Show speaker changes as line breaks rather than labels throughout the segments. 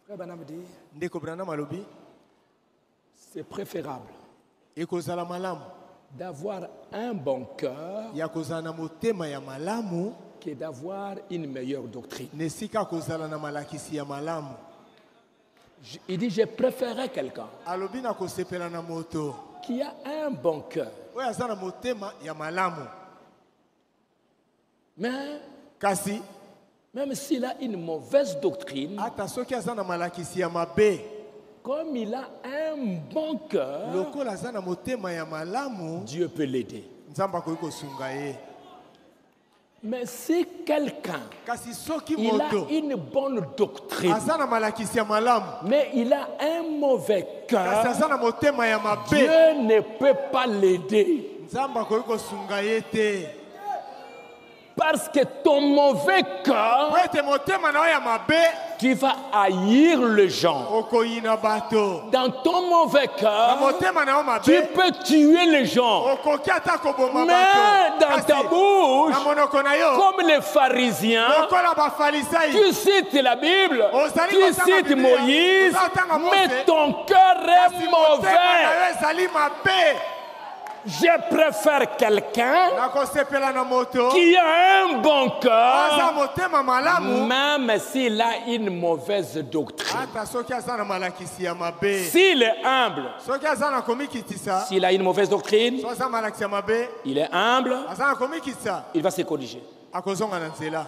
Frère Branham dit,
Ndeko Branham alobi,
c'est préférable
ekozala malamu
d'avoir un bon cœur
ya kozala na motema ya malamu
que d'avoir une meilleure doctrine.
nesika kozala na malakisi ya malamu.
Il dit, je préférerais quelqu'un
Alobi na kosepela na moto
qui a un bon cœur.
oyo aza na motema ya malamu,
Mais
kasi
même s'il a une mauvaise doctrine,
ata soki aza na malakisi ya mabe,
comme il a un bon cœur,
lokola aza na motema ya malamu,
Dieu peut l'aider.
Nzambe akoki kosunga ye.
Mais si quelqu'un,
Kasi soki
il a
moto
une bonne doctrine,
aza na malakisi ya malamu,
mais il a un mauvais
kasi
cœur,
aza na motema ya mabe,
Dieu ne peut pas l'aider.
Nzambe akoki kosunga ye te.
Parce que ton mauvais cœur,
Po ete motema na yo ya mabe
tu vas haïr les gens.
okoyina bato.
Dans ton mauvais
Na
cœur,
motema na yo
tu
mabe
peux tuer les gens.
okoki ata koboma
Mais
bato.
dans
Kasi,
ta bouche,
na monoko na yo
comme les pharisiens,
lokola bafarisayi
tu cites la Bible,
Ozali
tu
kotanga
cites
Biblia,
Moïse,
ozatanga Mose,
mais ton cœur
kasi
est
motema na
mauvais.
yo ezali mabe.
Je préfère quelqu'un
Nakosepela na moto
qui a un bon
aza
cœur,
motema malamu
même s'il a une mauvaise doctrine.
ata soki aza na malakisi ya mabe,
S'il est humble,
soki aza na komikitisa,
s'il a une mauvaise doctrine,
so aza malakisi ya mabe,
il est humble,
aza na komikitisa,
il va se corriger.
akozonga na nzela.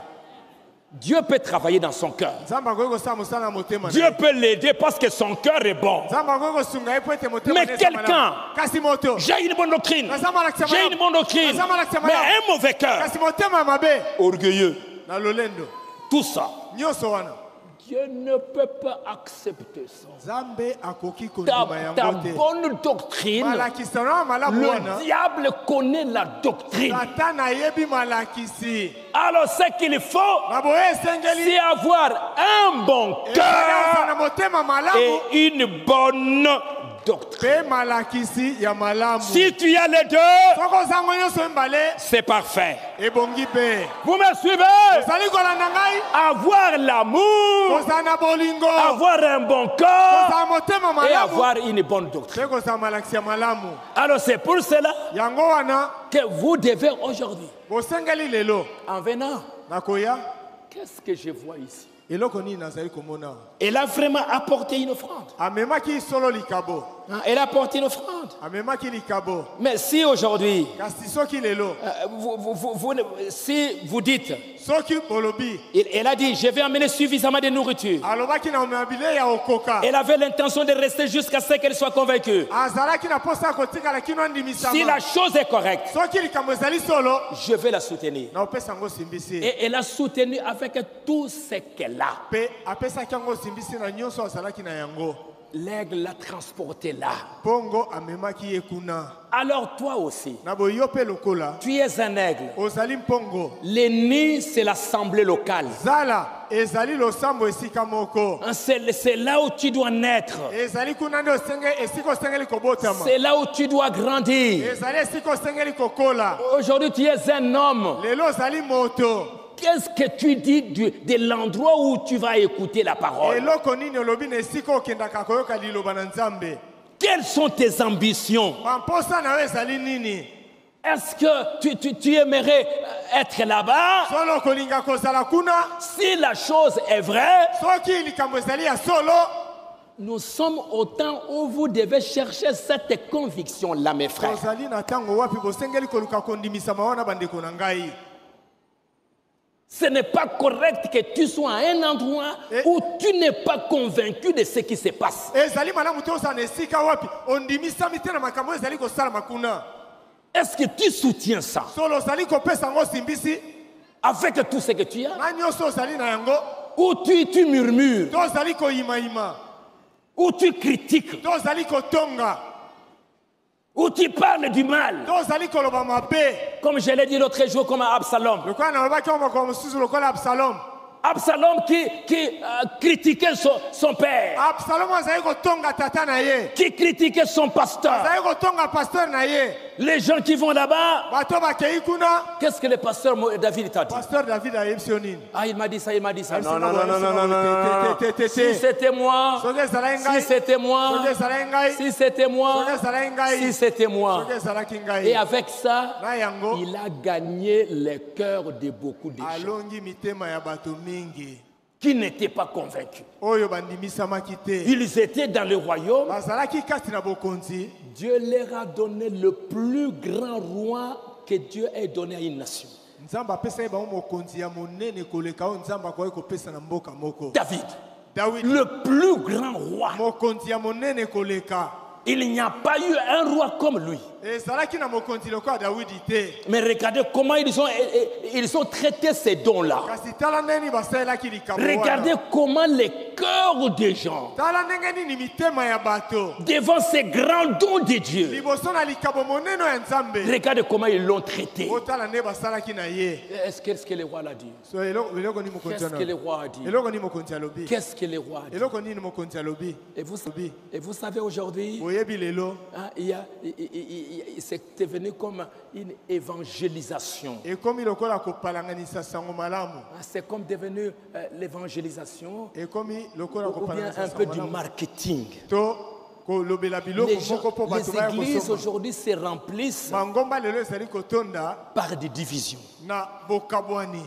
Dieu peut travailler dans son cœur.
Nzambe akoki kosala mosala na motema na
Dieu
ye.
peut l'aider parce que son cœur est bon.
Nzambe akoki kosunga ye po ete motema
Mais
na ye eza
quelqu'un-
malamu. Kasi moto
J'ai une bonne doctrine.
aza malakisi ya
J'ai
malamu.
une bonne doctrine.
Aza malakisi ya
Mais
malamu.
un mauvais cœur,
Kasi motema ya mabe
orgueilleux,
na lolendo
tout ça.
nyonso wana
Dieu ne peut pas accepter ça.
Nzambe akoki
Ta,
kondima
ta
yango te.
bonne doctrine,
Malakisi na yo malamu
le
wana
diable connaît la doctrine.
Satan ayebi malakisi.
Alors ce qu'il faut,
Na boye esengeli
c'est avoir un bon
ezali aza
cœur
na motema malamu
et une bonne doctrine.
pe malakisi ya malamu.
Si tu as les deux,
Soko ozango nyonso mibale
c'est parfait.
ebongi mpe.
Vous me suivez?
Ozali kolanda ngai
Avoir l'amour,
kozala na bolingo
avoir un bon cœur
kozala motema
et
malamu
avoir une bonne doctrine.
pe kozala malakisi ya malamu.
Alors c'est pour cela
Yango wana
que vous devez aujourd'hui,
bosengeli lelo
en venant,
nakoya
qu'est-ce que je vois ici?
eloko nini nazali komona.
Elle a vraiment apporté une offrande.
Amemaki solo likabo,
Hein, elle a apporté une offrande.
amemaki likabo.
Mais si aujourd'hui,
Kasi soki lelo
si vous dites,
soki bolobi
elle a dit, je vais amener suffisamment de nourriture.
alobaki na omema bilei ya okoka,
Elle avait l'intention de rester jusqu'à ce qu'elle soit convaincue.
azalaki na posa ya kotikala kino
Si
andimisama.
la chose est correcte,
Soki likambo ezali solo
je vais la soutenir.
na opesa yango simbisi
Et elle a soutenu avec tout ce qu'elle a.
pe apesaki yango simbisi na nyonso azalaki na yango.
L'aigle l'a transporté là.
Pongo amemaki ye kuna.
Alors toi aussi,
Na boyo pe lokola
tu es un aigle.
ozali mpongo.
Le nid, c'est l'assemblée locale.
Zala ezali losambo esika moko.
C'est là où tu dois naître.
Ezali kuna nde esika osengeli kobotama.
C'est là où tu dois grandir.
Ezali esika osengeli kokola.
Aujourd'hui, tu es un homme.
Lelo ozali moto.
Qu'est-ce que tu dis de l'endroit où tu vas écouter la parole?
Eloko nini olobi na esika okendaka koyoka liloba na Nzambe.
Quelles sont tes ambitions?
Bamposa na yo ezali nini?
Est-ce que tu aimerais être là-bas?
Solo kolinga kozala kuna.
Si la chose est vraie,
Soki likambo ezali ya solo.
nous sommes au temps où vous devez chercher cette conviction-là, mes frères.
Ozali na tango wapi bosengeli koluka kondimisama wana bandeko na ngai.
Ce n'est pas correct que tu sois à un endroit où tu n'es pas convaincu de ce qui se passe.
Ezali malamu te ozala na esika wapi ondimisami te na makambo ezali kosalama kuna.
Est-ce que tu soutiens ça
Solo ozali kopesa yango simbisi
avec tout ce que tu as?
na nyonso ozali na yango.
Ou tu murmures?
To ozali koyimayima.
Ou tu critiques?
To ozali kotonga.
Ou tu parles du mal?
To ozali koloba mabe.
Comme je l'ai dit l'autre jour, comme à Absalom.
Lokola nalobaki yango makambo mosusu lokola Absalom.
Absalom qui critiquait son père,
Absalom azali kotonga tata na ye.
qui critiquait son pasteur.
Azali kotonga pasteur na ye.
Les gens qui vont là-bas,
bato bakei kuna.
qu'est-ce que le pasteur David t'a dit?
Pasteur David a epsionine.
Ah, il m'a dit ça, il m'a dit ça.
Non,
Non, non, non, non, non, non. Si c'était moi,
Soge zala
si
ngai.
c'était moi,
Soge zala ngai.
si c'était moi,
Soge zala ngai.
si c'était moi.
Soge zala kingai.
Et avec ça,
Na yango.
il a gagné les cœurs de beaucoup de gens
Alongi mitema ya bato mingi.
qui n'étaient pas convaincus.
Oyo bandimisa kite.
Ils étaient dans le royaume.
Bazalaki kati na bokonzi.
Dieu leur a donné le plus grand roi que Dieu ait donné à une nation.
Nzamba pesa ye bango mokonzi ya monene koleka o nzamba kwa kopesa na mboka moko.
David,
David.
le plus grand roi.
Mokonzi ya monene koleka.
Il n'y a pas eu un roi comme lui.
Ezalaki na mokonzi lokwa David te.
Mais regardez comment ils ont traité ces dons-là.
Kasi tala neni basalaki likambo wana.
Regardez comment les cœurs des gens,
Tala ndenge nini mitema ya bato.
devant ces grands dons de Dieu,
Liboso na likambo monene ya Nzambe.
regardez comment ils l'ont traité.
Otala ne basalaki na ye.
Qu'est-ce que le roi l'a dit?
So eloko ni mokonzi
Qu'est-ce que le
na.
roi a dit?
Eloko ni mokonzi alobi.
Qu'est-ce que le roi a dit?
Eloko ni mokonzi alobi.
Et vous savez aujourd'hui,
Oyebi lelo.
hein, c'est devenu comme une évangélisation.
Et comme il lokola kopalanganisa sango malamu.
Hein, c'est comme devenu l'évangélisation
Et comme il lokola
ou bien
kopalanganisa
un peu
sango
du
malamu.
marketing.
To ko lobela biloko moko po bato ba
Les églises
kosoma.
aujourd'hui se remplissent
Mangomba lelo ezali kotonda
par des divisions.
na bokabwani.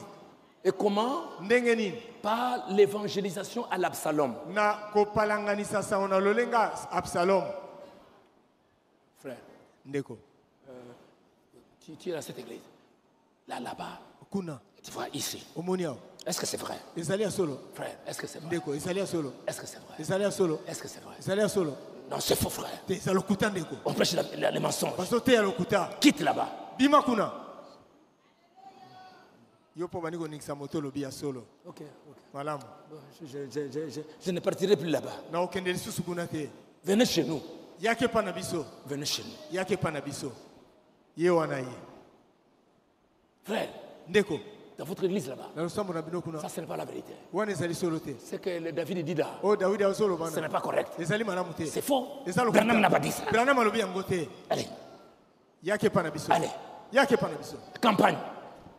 Et comment?
Ndenge nini?
Par l'évangélisation à l'Absalom.
Na kopalanganisa sango na lolenga Absalom.
Frère,
Ndeko.
tu es dans cette église. Là-bas,
Kuna.
tu vois ici.
Omonia.
Est-ce que c'est vrai?
Ezali ya solo.
Frère, est-ce que c'est vrai?
Ndeko, ezali ya solo.
Est-ce que c'est vrai?
Ezali ya solo.
Est-ce que c'est vrai?
Ezali ya solo.
Non, c'est faux, frère.
Te ezalo kuta ndeko.
On prêche les mensonges.
Parce te ya lokuta.
Quitte là-bas.
Bima kuna. Yo po bani ko nikisa moto lobi ya solo.
Ok.
Malamu.
Bon, je ne partirai plus là-bas.
Na okende lisusu kuna te.
Venez chez nous.
Yake pa na biso.
Venez chez nous.
Yake pa na biso. Ye wana ye.
Frère,
Ndeko.
dans votre église là-bas,
Na losambo na bino kuna.
ça ce n'est pas la vérité.
Wana ezali solo te.
Ce que le David dit là,
Oh David ya solo
ce n'est
bana.
pas correct.
Ezali malamu te.
C'est faux.
Ezalo
Branham n'a pas dit ça.
Branham alobi yango te.
Allez,
Yake pa na biso.
allez.
Yake pa na biso.
Campagne.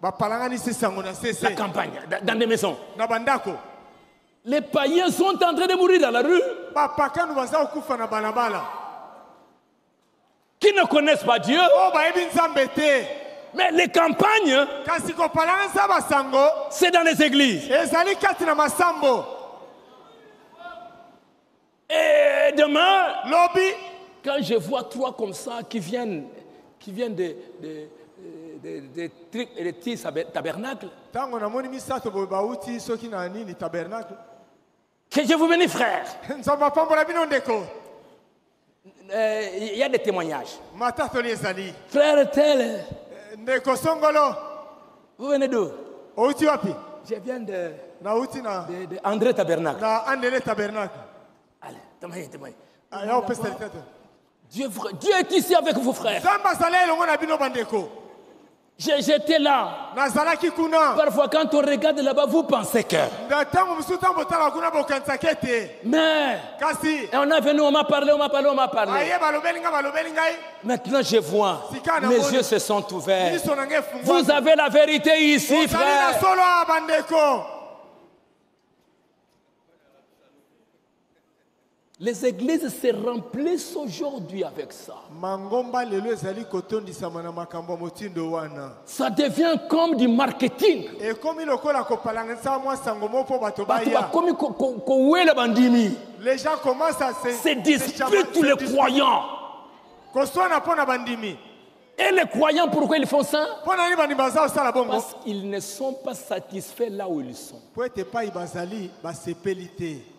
Ba palanganisi sango na
La
sese.
campagne, dans des maisons.
Na bandako.
Les païens sont en train de mourir dans la rue,
Ba pakanu baza okufa na balabala.
qui ne connaissent pas Dieu.
Oh bayebi Nzambe te.
Mais les campagnes,
Kasi kopalangisa basango.
c'est dans les églises.
Ezali kati na masambo.
Et demain,
Lobi.
quand je vois trois comme ça qui viennent de tabernacle,
Tango na moni misato boye bauti soki na nini tabernacle.
que je vous bénis, frère.
Nzamba pambola bino ndeko.
Il y a des témoignages.
Matatoli ezali.
Frère tel,
Ndeko songolo.
vous venez d'où?
Outi wapi?
Je viens de
Na outi na
André Tabernacle.
na andele tabernacle.
Allez, témoignez.
Aya opesa litete.
Dieu est ici avec vous, frère.
Zamba zala elongo na bino bandeko.
J'étais là.
Nazalaki kuna.
Parfois, quand on regarde là-bas, vous pensez que.
Na tango mususu tango tala kuna bokanisa kete.
Mais,
Kasi
et on est venu, on m'a parlé.
aye balobeli ngai.
Maintenant, je vois.
Sika na
Mes
moni.
yeux se sont ouverts.
Miso na ngai fungwa.
Vous avez la vérité ici,
Ozali na
frère.
solo a bandeko.
Les églises se remplissent aujourd'hui avec ça.
Mangomba lelo ezali kotondisama na makambo motindo wana.
Ça devient comme du marketing.
Et comme il okola kopalangisa mwa sango mo po bato
Bato
baya.
bakomi kowela bandimi.
Les gens commencent à
Se disputent tous les croyants.
Koswana pona bandimi.
Et les croyants, pourquoi ils font ça?
Pona ni bandibaza osala bongo.
Parce qu'ils ne sont pas satisfaits là où ils sont.
Po ete pa ibazali basepelite.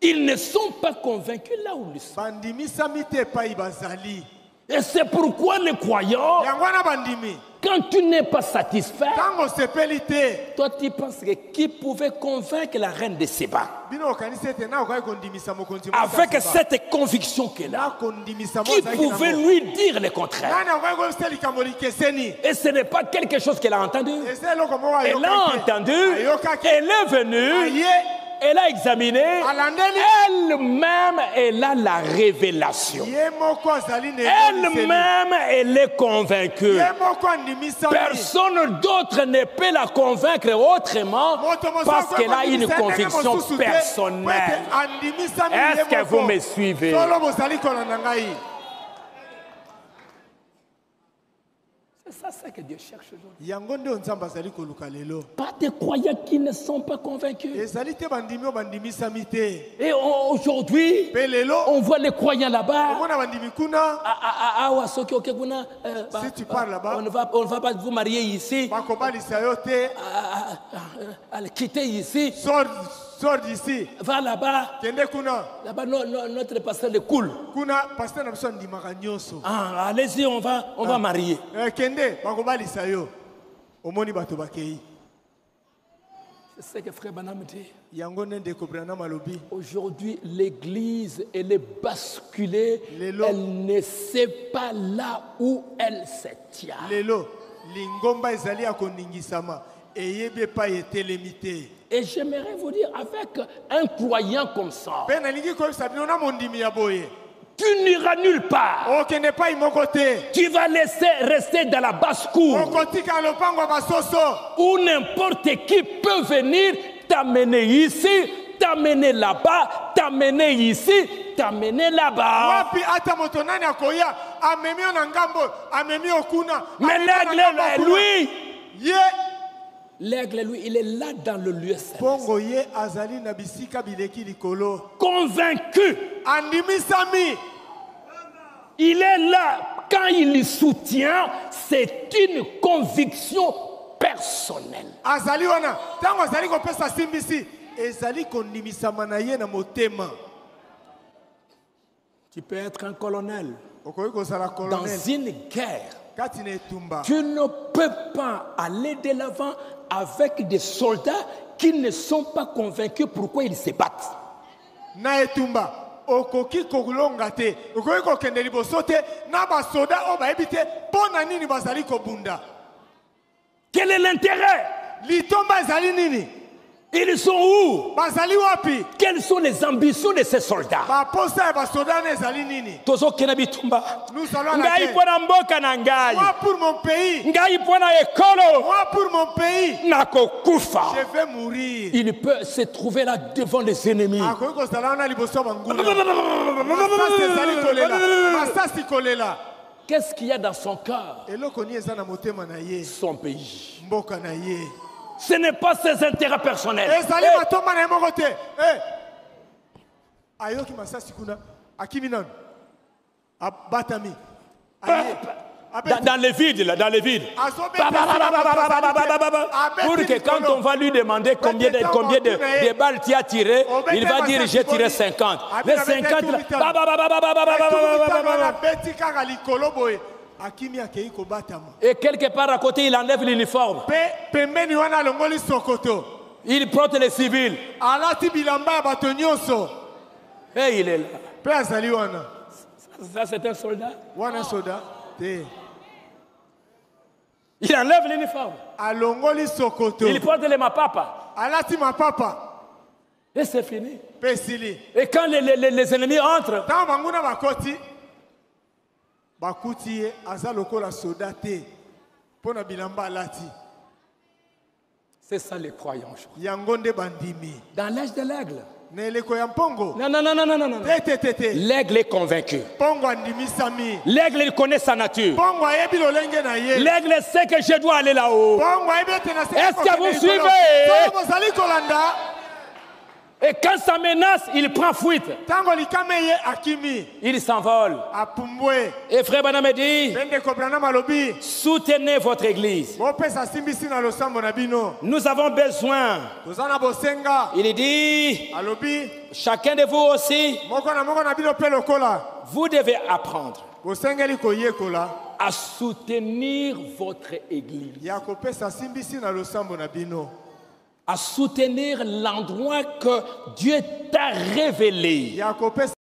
Ils ne sont pas convaincus là où ils sont.
Bandimi samite pa ibazali.
Et c'est pourquoi les croyants,
Yangwana bandimi.
quand tu n'es pas satisfait,
Tango sepelite.
toi tu penses que qui pouvait convaincre la reine de Séba?
Bino kanisete na okai kondimisa mokonzi.
Avec cette conviction qu'elle a,
na kondimisa
qui pouvait lui dire le contraire?
Nana okai koseli kamoli keseni.
Et ce n'est pas quelque chose qu'elle a entendu.
Ezelo komo wa
Elle a entendu, elle est venue, elle a examiné, elle-même, elle a la révélation. Elle-même, elle est convaincue. Personne d'autre ne peut la convaincre autrement parce qu'elle a une conviction personnelle. Est-ce que vous me suivez? C'est ça que Dieu cherche aujourd'hui. Pas des croyants qui ne sont pas convaincus. Et aujourd'hui, on voit les croyants là-bas.
Si tu parles là-bas,
on ne va pas vous marier ici. Quitter ici.
Sors d'ici.
Va là-bas. Là-bas, notre pasteur est cool. Allez-y, on va marier. C'est ce que Frère Branham dit. Aujourd'hui, l'église, elle est basculée. Elle ne sait pas là où elle se tient. Et j'aimerais vous dire, avec un croyant comme ça, tu n'iras nulle part. Tu vas rester dans la basse-cour où n'importe qui peut venir t'amener ici, t'amener là-bas, t'amener ici, t'amener là-bas. Mais l'aigle, lui, il est là dans le lieu céleste. Convaincu. Il est là. Quand il soutient, c'est une conviction personnelle. Tu peux être un colonel dans une guerre. Tu ne peux pas aller de l'avant avec des soldats qui ne sont pas convaincus pourquoi ils se battent. Quel est l'intérêt? Ils sont où? Quelles sont les ambitions de ces soldats? Moi
pour mon pays. Moi pour mon pays. Je vais mourir.
Il peut se trouver là devant les ennemis. Qu'est-ce qu'il y a dans son cœur? Son pays. Ce n'est pas ses intérêts personnels. Dans les vides, là, dans les vides. Pour que quand on va lui demander combien de balles tu as tiré, il va dire j'ai tiré 50. Les 50, et quelque part à côté, il enlève l'uniforme. Il porte les civils. Et il est là. Ça, c'est un soldat. Il enlève l'uniforme. Il porte les mapapa. Et c'est fini. Et quand les ennemis entrent, c'est ça les croyants. Dans l'âge de l'aigle. Non. L'aigle est convaincu. L'aigle, il connaît sa nature. L'aigle sait que je dois aller là-haut. Est-ce que vous suivez? Et quand ça menace, il prend fuite. Il s'envole. Et Frère Branham dit, soutenez votre église. Nous avons besoin. Il dit, chacun de vous aussi, vous devez apprendre à soutenir votre église. À soutenir l'endroit que Dieu t'a révélé.